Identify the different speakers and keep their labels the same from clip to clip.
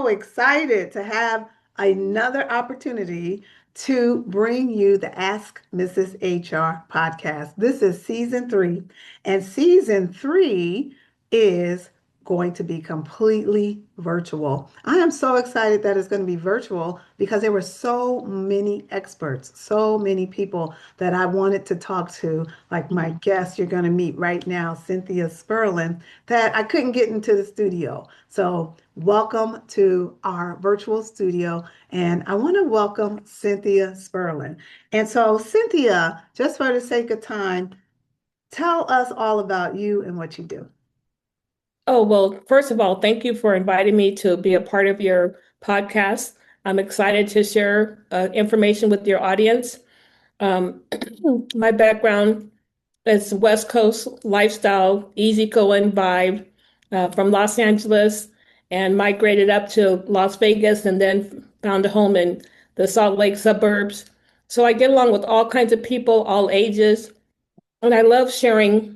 Speaker 1: so excited to have another opportunity to bring you the Ask Mrs. HR podcast. This is season three, and season three is going to be completely virtual. I am so excited that it's going to be virtual because there were so many experts, so many people that I wanted to talk to, like my guest you're going to meet right now, Cynthia Spirlin, that I couldn't get into the studio. So, welcome to our virtual studio. And I want to welcome Cynthia Spirlin. And so, Cynthia, just for the sake of time, tell us all about you and what you do.
Speaker 2: Oh, well, first of all, thank you for inviting me to be a part of your podcast. I'm excited to share information with your audience. Um, my background is West Coast lifestyle, easygoing vibe from Los Angeles and migrated up to Las Vegas and then found a home in the Salt Lake suburbs. So I get along with all kinds of people, all ages, and I love sharing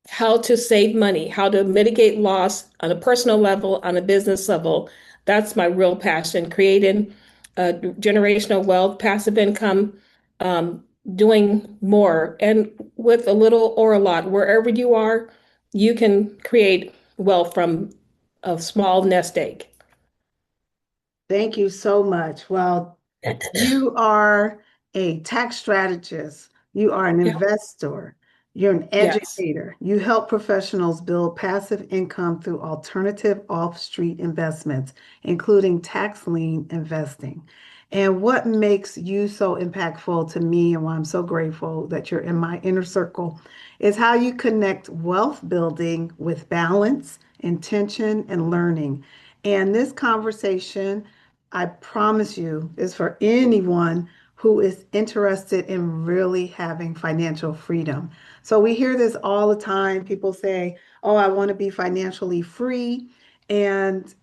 Speaker 2: how to save money, how to mitigate loss on a personal level, on a business level. That's my real passion, creating generational wealth, passive income, um, doing more. And with a little or a lot, wherever you are, you can create wealth from a small nest egg.
Speaker 1: Thank you so much. Well, you are a tax strategist, you are an
Speaker 2: Yeah.
Speaker 1: investor, you're an
Speaker 2: Yes.
Speaker 1: educator. You help professionals build passive income through alternative off-street investments, including tax lien investing. And what makes you so impactful to me and why I'm so grateful that you're in my inner circle is how you connect wealth building with balance, intention, and learning. And this conversation, I promise you, is for anyone who is interested in really having financial freedom. So we hear this all the time. People say, "Oh, I want to be financially free." And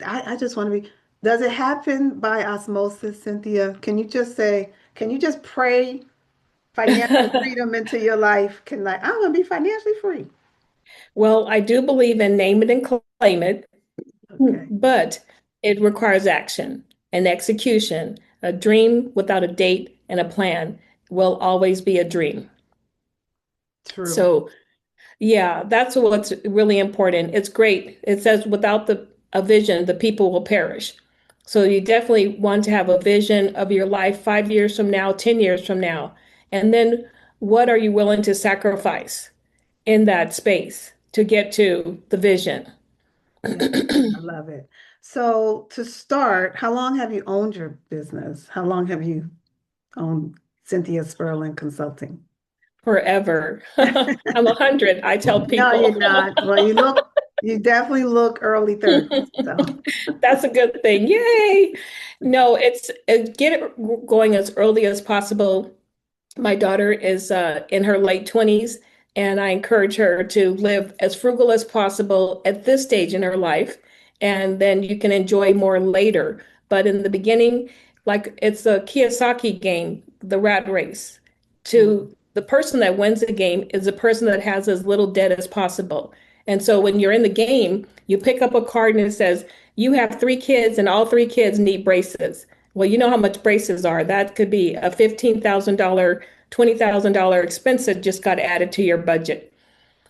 Speaker 1: I just want to be. Does it happen by osmosis, Cynthia? Can you just say, can you just pray financial freedom into your life? Can like, I want to be financially free.
Speaker 2: Well, I do believe in name it and claim it.
Speaker 1: Okay,
Speaker 2: But it requires action and execution. A dream without a date and a plan will always be a dream.
Speaker 1: true.
Speaker 2: So, yeah, that's what's really important. It's great. It says without a vision, the people will perish. So you definitely want to have a vision of your life 5 years from now, 10 years from now. And then what are you willing to sacrifice in that space to get to the vision?
Speaker 1: Yeah, I love it. So to start, how long have you owned your business? How long have you owned Cynthia Spirlin Consulting?
Speaker 2: Forever. I'm 100, I tell
Speaker 1: No, you're
Speaker 2: people.
Speaker 1: not. Well, you definitely look early 30s. So,
Speaker 2: That's a good thing. Yay. No, it's get it going as early as possible. My daughter is in her late 20s, and I encourage her to live as frugal as possible at this stage in her life, and then you can enjoy more later. But in the beginning, like it's a Kiyosaki game, the rat race.
Speaker 1: mm,
Speaker 2: To the person that wins the game is the person that has as little debt as possible. And so when you're in the game, you pick up a card and it says, you have 3 kids and all 3 kids need braces. Well, you know how much braces are. That could be a $15,000, $20,000 expense that just got added to your budget.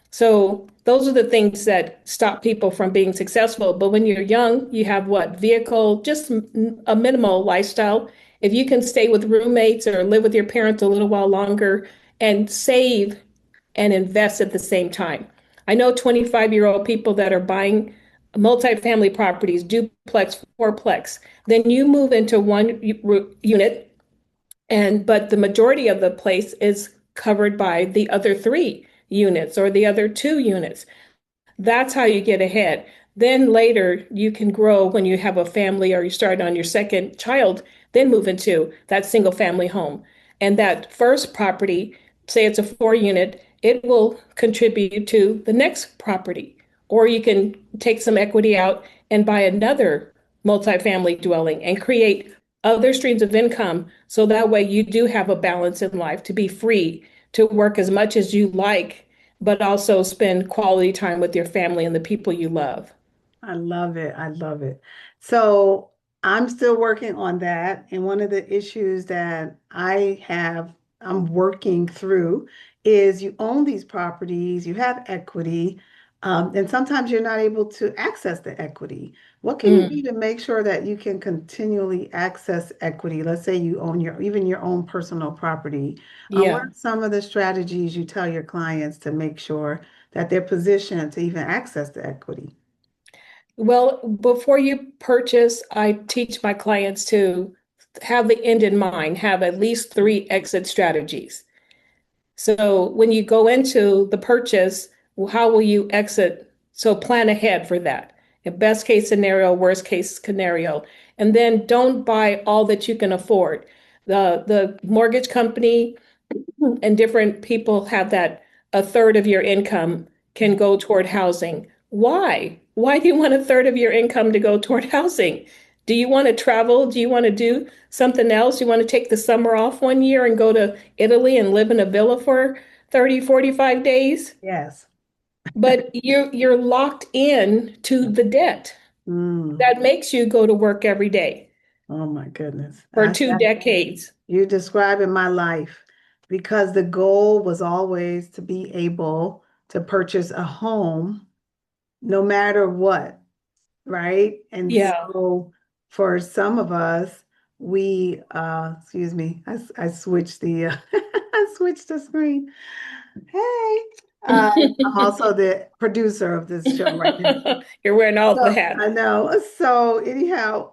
Speaker 2: So those are the things that stop people from being successful. But when you're young, you have what? Vehicle, just a minimal lifestyle. If you can stay with roommates or live with your parents a little while longer and save and invest at the same time. I know 25-year-old people that are buying multifamily properties, duplex, fourplex. Then you move into one unit, and but the majority of the place is covered by the other 3 units or the other 2 units. That's how you get ahead. Then later you can grow when you have a family or you start on your second child, then move into that single family home. And that first property, say it's a 4 unit, it will contribute to the next property. Or you can take some equity out and buy another multifamily dwelling and create other streams of income. So that way you do have a balance in life to be free to work as much as you like, but also spend quality time with your family and the people you love.
Speaker 1: I love it. I love it. So I'm still working on that. And one of the issues that I'm working through is you own these properties, you have equity, and sometimes you're not able to access the equity. What can you do
Speaker 2: Mm,
Speaker 1: to make sure that you can continually access equity? Let's say you own even your own personal property. What
Speaker 2: yeah.
Speaker 1: are some of the strategies you tell your clients to make sure that they're positioned to even access the equity?
Speaker 2: Well, before you purchase, I teach my clients to have the end in mind, have at least three exit strategies. So when you go into the purchase, how will you exit? So plan ahead for that. A best case scenario, worst case scenario. And then don't buy all that you can afford. The mortgage company and different people have that a third of your income can go toward housing. Why? Why do you want a third of your income to go toward housing? Do you want to travel? Do you want to do something else? You want to take the summer off one year and go to Italy and live in a villa for 30, 45 days?
Speaker 1: Yes.
Speaker 2: But you're locked in to the debt
Speaker 1: Mm.
Speaker 2: that makes you go to work every day
Speaker 1: Oh my goodness.
Speaker 2: for 2 decades.
Speaker 1: You're describing my life because the goal was always to be able to purchase a home no matter what, right? And
Speaker 2: Yeah.
Speaker 1: so for some of us, excuse me, I switched I switched the screen. Hey, I'm also the producer of this show right now.
Speaker 2: You're wearing all the
Speaker 1: So
Speaker 2: hats.
Speaker 1: I know. So anyhow,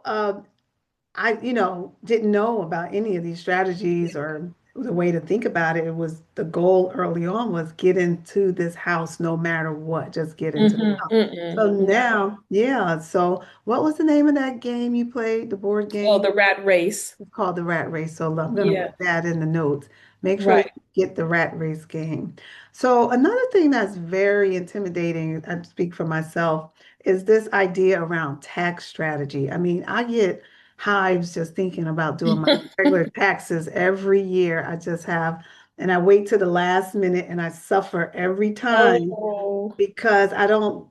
Speaker 1: I, didn't know about any of these strategies or the way to think about it. It was the goal early on was get into this house no matter what, just get into the house. So
Speaker 2: No.
Speaker 1: now, yeah. So what was the name of that game you played, the board
Speaker 2: Oh,
Speaker 1: game?
Speaker 2: the rat race.
Speaker 1: It's called the rat race. So I'm going to
Speaker 2: Yeah,
Speaker 1: put that in the notes. Make sure you
Speaker 2: right.
Speaker 1: get the rat race game. So another thing that's very intimidating, I speak for myself, is this idea around tax strategy. I mean, I get hives just thinking about doing my regular taxes every year. I just have, and I wait to the last minute and I suffer every time
Speaker 2: Oh,
Speaker 1: because
Speaker 2: a
Speaker 1: I don't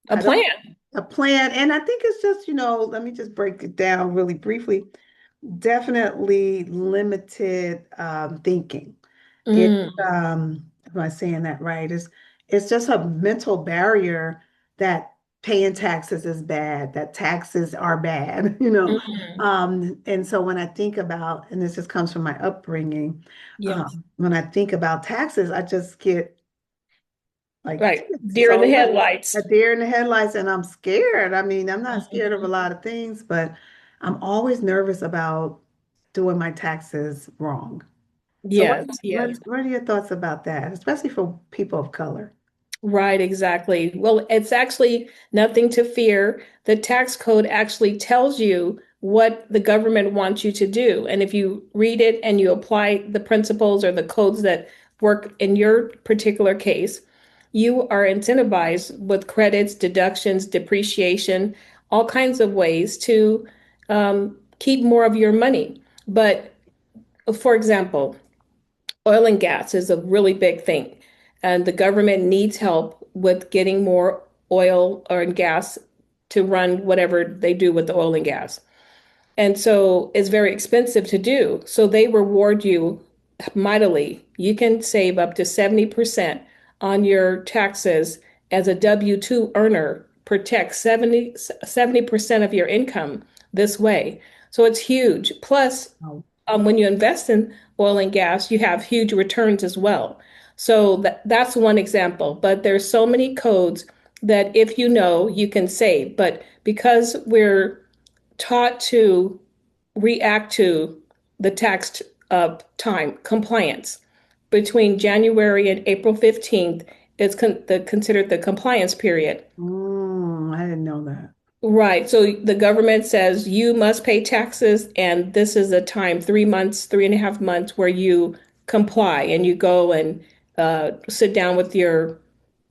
Speaker 2: plan.
Speaker 1: a plan. And I think it's just, let me just break it down really briefly. Definitely limited thinking. It
Speaker 2: Mm,
Speaker 1: am I saying that right? It's just a mental barrier that paying taxes is bad, that taxes are bad,
Speaker 2: mm,
Speaker 1: And so when I think about, and this just comes from my upbringing,
Speaker 2: yes,
Speaker 1: when I think about taxes, I just get like
Speaker 2: right. Deer in the
Speaker 1: so a
Speaker 2: headlights.
Speaker 1: deer in the headlights, and I'm scared. I mean, I'm not scared of a
Speaker 2: Mhm.
Speaker 1: lot of things, but I'm always nervous about doing my taxes wrong. So
Speaker 2: Yes, yes.
Speaker 1: what are your thoughts about that, especially for people of color?
Speaker 2: Right, exactly. Well, it's actually nothing to fear. The tax code actually tells you what the government wants you to do. And if you read it and you apply the principles or the codes that work in your particular case, you are incentivized with credits, deductions, depreciation, all kinds of ways to keep more of your money. But for example, oil and gas is a really big thing, and the government needs help with getting more oil or gas to run whatever they do with the oil and gas. And so it's very expensive to do. So they reward you mightily. You can save up to 70% on your taxes as a W-2 earner, protect 70% of your income this way. So it's huge. Plus,
Speaker 1: Oh.
Speaker 2: when you invest in oil and gas, you have huge returns as well. So that's one example. But there's so many codes that if you know, you can save. But because we're taught to react to the tax time compliance between January and April 15th is considered the compliance period.
Speaker 1: I didn't know that.
Speaker 2: Right. So the government says you must pay taxes, and this is a time, 3 months, 3.5 months, where you comply and you go and sit down with your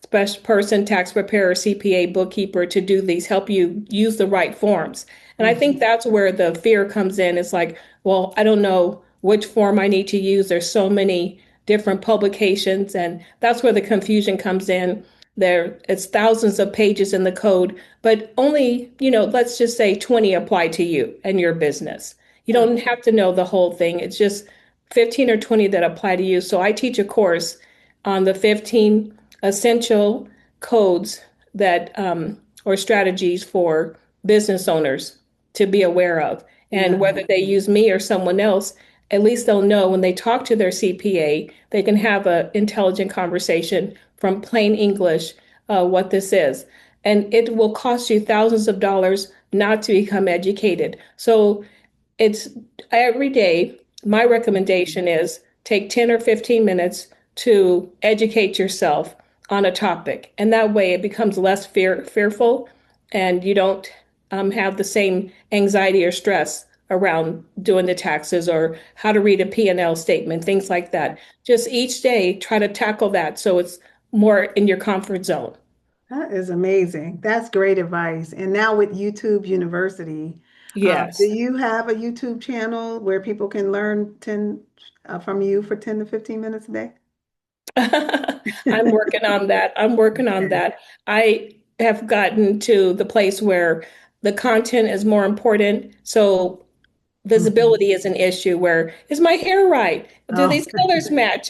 Speaker 2: special person, tax preparer, CPA, bookkeeper to do these, help you use the right forms. And I think
Speaker 1: Mhm.
Speaker 2: that's where the fear comes in. It's like, well, I don't know which form I need to use. There's so many different publications, and that's where the confusion comes in. It's thousands of pages in the code, but only, let's just say 20 apply to you and your business. You
Speaker 1: Mm.
Speaker 2: don't have to know the whole thing. It's just 15 or 20 that apply to you. So I teach a course on the 15 essential codes or strategies for business owners to be aware of. And
Speaker 1: Yeah.
Speaker 2: whether they use me or someone else, at least they'll know when they talk to their CPA, they can have an intelligent conversation from plain English what this is. And it will cost you thousands of dollars not to become educated. So it's every day, my recommendation is take 10 or 15 minutes to educate yourself on a topic. And that way it becomes less fearful and you don't have the same anxiety or stress around doing the taxes or how to read a P&L statement, things like that. Just each day, try to tackle that so it's more in your comfort zone.
Speaker 1: That is amazing. That's great advice. And now with YouTube University, do
Speaker 2: Yes.
Speaker 1: you have a YouTube channel where people can learn 10 from you for 10 to 15 minutes a day?
Speaker 2: I'm working on that. I'm working on
Speaker 1: Okay.
Speaker 2: that. I have gotten to the place where the content is more important. So
Speaker 1: Mhm.
Speaker 2: visibility is an issue where is my hair right? Do
Speaker 1: Oh,
Speaker 2: these colors match?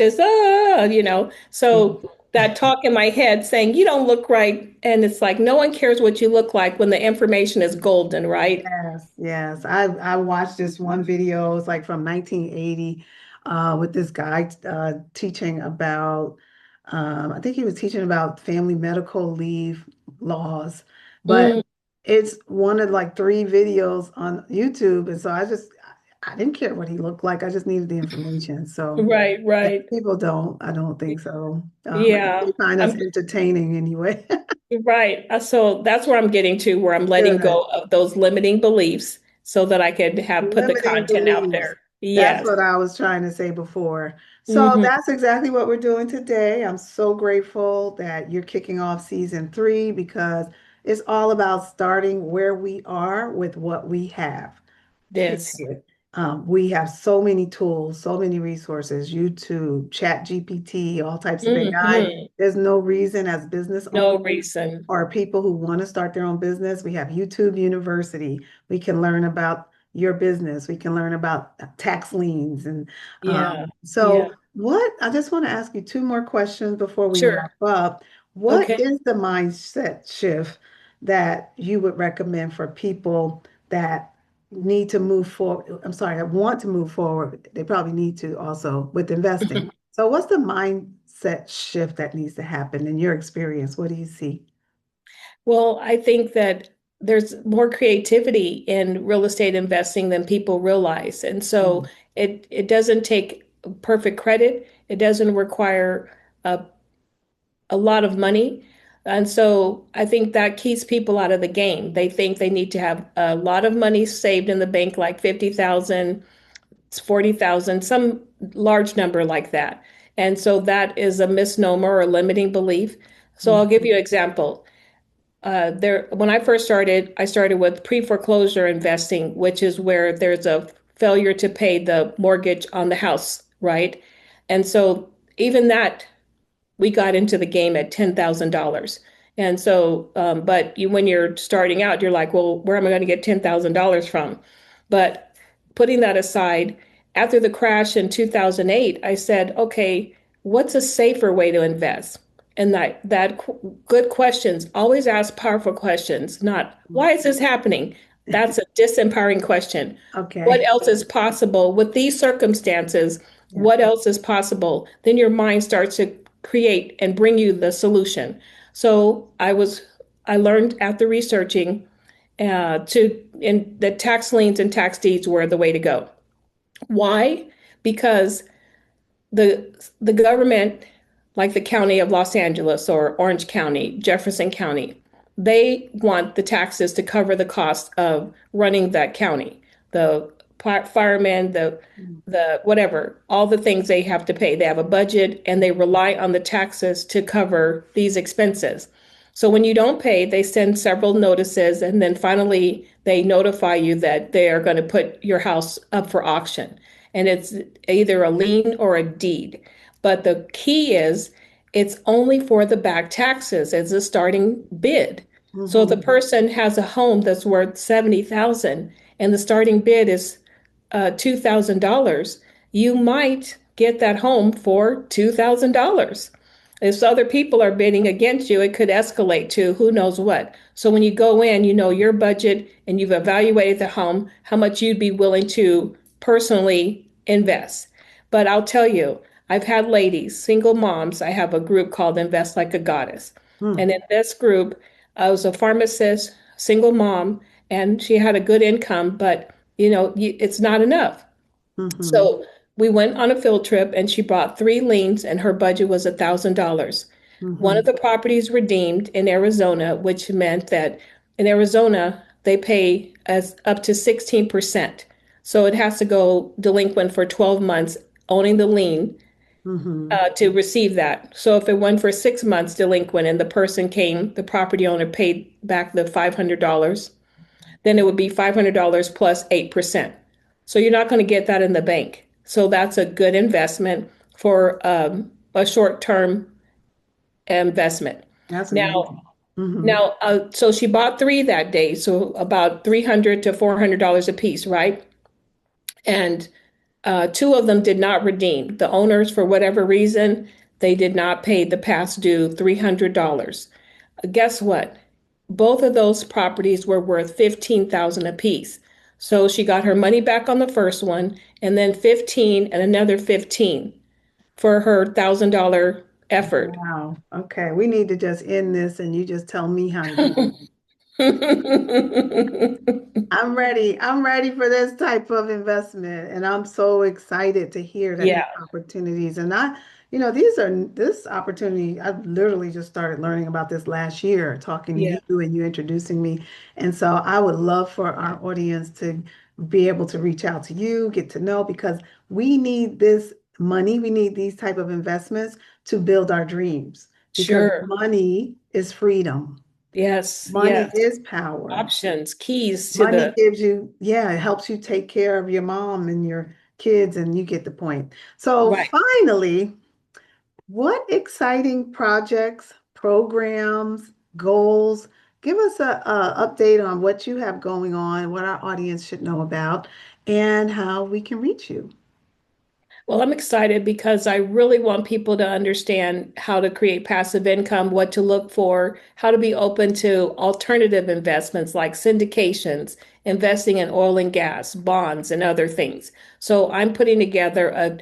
Speaker 2: So that talk in my head saying you don't look right. And it's like no one cares what you look like when the information is golden, right?
Speaker 1: yes, yes. I watched this one video. It's like from 1980, with this guy teaching about. I think he was teaching about family medical leave laws, but
Speaker 2: Mm,
Speaker 1: it's one of like three videos on YouTube, and so I didn't care what he looked like. I just needed the information. So
Speaker 2: right,
Speaker 1: yeah,
Speaker 2: right.
Speaker 1: people don't. I don't think so.
Speaker 2: Yeah.
Speaker 1: They find us
Speaker 2: I'm
Speaker 1: entertaining anyway.
Speaker 2: right. So that's where I'm getting to, where I'm letting
Speaker 1: Good.
Speaker 2: go of those limiting beliefs so that I could have put the
Speaker 1: Limiting
Speaker 2: content out
Speaker 1: beliefs.
Speaker 2: there.
Speaker 1: That's
Speaker 2: Yes.
Speaker 1: what I was trying to say before. So
Speaker 2: Hmm.
Speaker 1: that's exactly what we're doing today. I'm so grateful that you're kicking off season 3 because it's all about starting where we are with what we have.
Speaker 2: This.
Speaker 1: Period. We have so many tools, so many resources, YouTube, Chat GPT, all types of AI.
Speaker 2: Hmm.
Speaker 1: There's no reason as business
Speaker 2: No
Speaker 1: owners
Speaker 2: reason.
Speaker 1: or people who want to start their own business. We have YouTube University. We can learn about your business. We can learn about tax liens. And
Speaker 2: Yeah. Yeah.
Speaker 1: so, what I just want to ask you two more questions before we
Speaker 2: Sure.
Speaker 1: wrap up. What
Speaker 2: Okay.
Speaker 1: is the mindset shift that you would recommend for people that need to move forward? I'm sorry, that want to move forward. They probably need to also with investing. So, what's the mindset shift that needs to happen in your experience? What do you see?
Speaker 2: Well, I think that there's more creativity in real estate investing than people realize. And so
Speaker 1: Mm,
Speaker 2: it doesn't take perfect credit. It doesn't require a, a lot of money. And so I think that keeps people out of the game. They think they need to have a lot of money saved in the bank, like 50,000, 40,000, some large number like that. And so that is a misnomer or a limiting belief. So
Speaker 1: mm,
Speaker 2: I'll give you an example. When I first started, I started with pre-foreclosure investing, which is where there's a failure to pay the mortgage on the house, right? And so even that, we got into the game at $10,000. And so, when you're starting out, you're like, well, where am I going to get $10,000 from? But putting that aside, after the crash in 2008, I said, okay, what's a safer way to invest? And good questions, always ask powerful questions, not
Speaker 1: mm.
Speaker 2: why is this happening? That's a disempowering question. What
Speaker 1: Okay.
Speaker 2: else is possible with these circumstances?
Speaker 1: Yeah.
Speaker 2: What else is possible? Then your mind starts to create and bring you the solution. So I learned after researching in the tax liens and tax deeds were the way to go. Why? Because the government, like the county of Los Angeles or Orange County, Jefferson County, they want the taxes to cover the cost of running that county. The firemen,
Speaker 1: Mm,
Speaker 2: the whatever, all the things they have to pay. They have a budget and they rely on the taxes to cover these expenses. So when you don't pay, they send several notices and then finally they notify you that they are going to put your house up for auction. And it's either a lien or a deed. But the key is it's only for the back taxes as a starting bid. So if the
Speaker 1: Mm-hmm.
Speaker 2: person has a home that's worth 70,000 and the starting bid is $2,000, you might get that home for $2,000. If other people are bidding against you, it could escalate to who knows what. So when you go in, you know your budget and you've evaluated the home, how much you'd be willing to personally invest. But I'll tell you, I've had ladies, single moms. I have a group called Invest Like a Goddess. And in this group, I was a pharmacist, single mom, and she had a good income, but it's not enough.
Speaker 1: Mm-hmm.
Speaker 2: So we went on a field trip and she bought three liens and her budget was $1,000. One
Speaker 1: Mm-hmm.
Speaker 2: of the properties redeemed in Arizona, which meant that in Arizona, they pay as up to 16%. So it has to go delinquent for 12 months owning the lien
Speaker 1: Mm-hmm.
Speaker 2: to receive that. So if it went for 6 months delinquent and the person came, the property owner paid back the $500, then it would be $500 plus 8%. So you're not going to get that in the bank. So that's a good investment for a short-term investment.
Speaker 1: That's
Speaker 2: Now,
Speaker 1: amazing. Mm-hmm.
Speaker 2: so she bought three that day, so about $300 to $400 a piece, right? And two of them did not redeem. The owners, for whatever reason, they did not pay the past due $300. Guess what? Both of those properties were worth 15,000 apiece. So she got her money back on the first one and then 15 and another 15 for her $1,000 effort.
Speaker 1: Wow. Okay. We need to just end this and you just tell me how to do it. I'm ready. I'm ready for this type of investment. And I'm so excited to hear that these
Speaker 2: Yeah,
Speaker 1: opportunities and this opportunity, I literally just started learning about this last year, talking to
Speaker 2: yeah,
Speaker 1: you and you introducing me. And so I would love for our audience to be able to reach out to you, get to know, because we need this money, we need these type of investments to build our dreams because
Speaker 2: sure.
Speaker 1: money is freedom.
Speaker 2: Yes,
Speaker 1: Money
Speaker 2: yes.
Speaker 1: is power.
Speaker 2: Options, keys to
Speaker 1: Money
Speaker 2: the,
Speaker 1: gives you, yeah, it helps you take care of your mom and your kids, and you get the point. So
Speaker 2: right.
Speaker 1: finally, what exciting projects, programs, goals? Give us a update on what you have going on, what our audience should know about, and how we can reach you.
Speaker 2: Well, I'm excited because I really want people to understand how to create passive income, what to look for, how to be open to alternative investments like syndications, investing in oil and gas, bonds, and other things. So I'm putting together a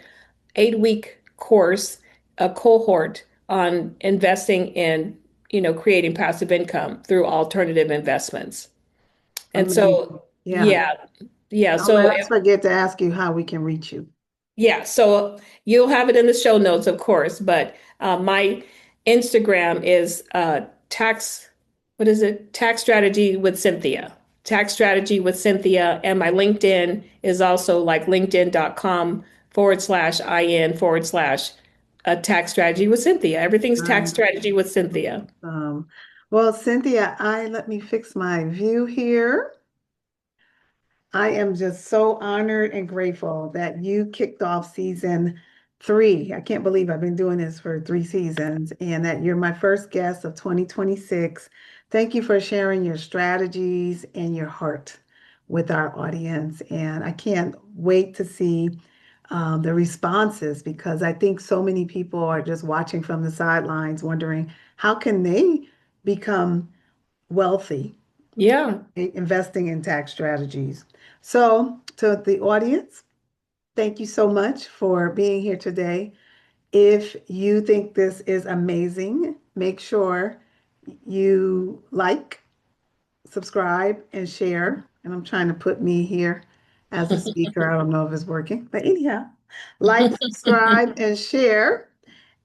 Speaker 2: 8-week course, a cohort on investing in, creating passive income through alternative investments. And
Speaker 1: Amazing.
Speaker 2: so,
Speaker 1: Yeah.
Speaker 2: yeah, yeah.
Speaker 1: Don't
Speaker 2: So
Speaker 1: let us forget to ask you how we can reach you.
Speaker 2: yeah, so you'll have it in the show notes, of course, but my Instagram is what is it? Tax Strategy with Cynthia. Tax Strategy with Cynthia. And my LinkedIn is also like linkedin.com/in/, Tax Strategy with Cynthia. Everything's Tax
Speaker 1: Nice.
Speaker 2: Strategy with Cynthia.
Speaker 1: Um, well, Cynthia, I let me fix my view here. I am just so honored and grateful that you kicked off season 3. I can't believe I've been doing this for 3 seasons and that you're my first guest of 2026. Thank you for sharing your strategies and your heart with our audience. And I can't wait to see the responses because I think so many people are just watching from the sidelines wondering how can they become wealthy
Speaker 2: Yeah.
Speaker 1: investing in tax strategies. So, to the audience, thank you so much for being here today. If you think this is amazing, make sure you like, subscribe, and share. And I'm trying to put me here as a speaker. I don't know if it's working, but anyhow, like, subscribe, and share.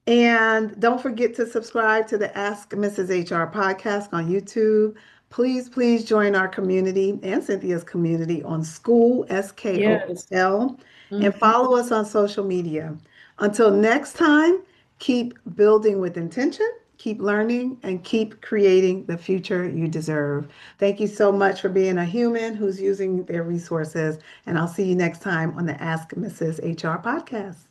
Speaker 1: And don't forget to subscribe to the Ask Mrs. HR podcast on YouTube. Please, please join our community and Cynthia's community on School,
Speaker 2: Yes.
Speaker 1: SKOL, and
Speaker 2: Mhm.
Speaker 1: follow us on social media. Until next time, keep building with intention, keep learning, and keep creating the future you deserve. Thank you so much for being a human who's using their resources. And I'll see you next time on the Ask Mrs. HR podcast.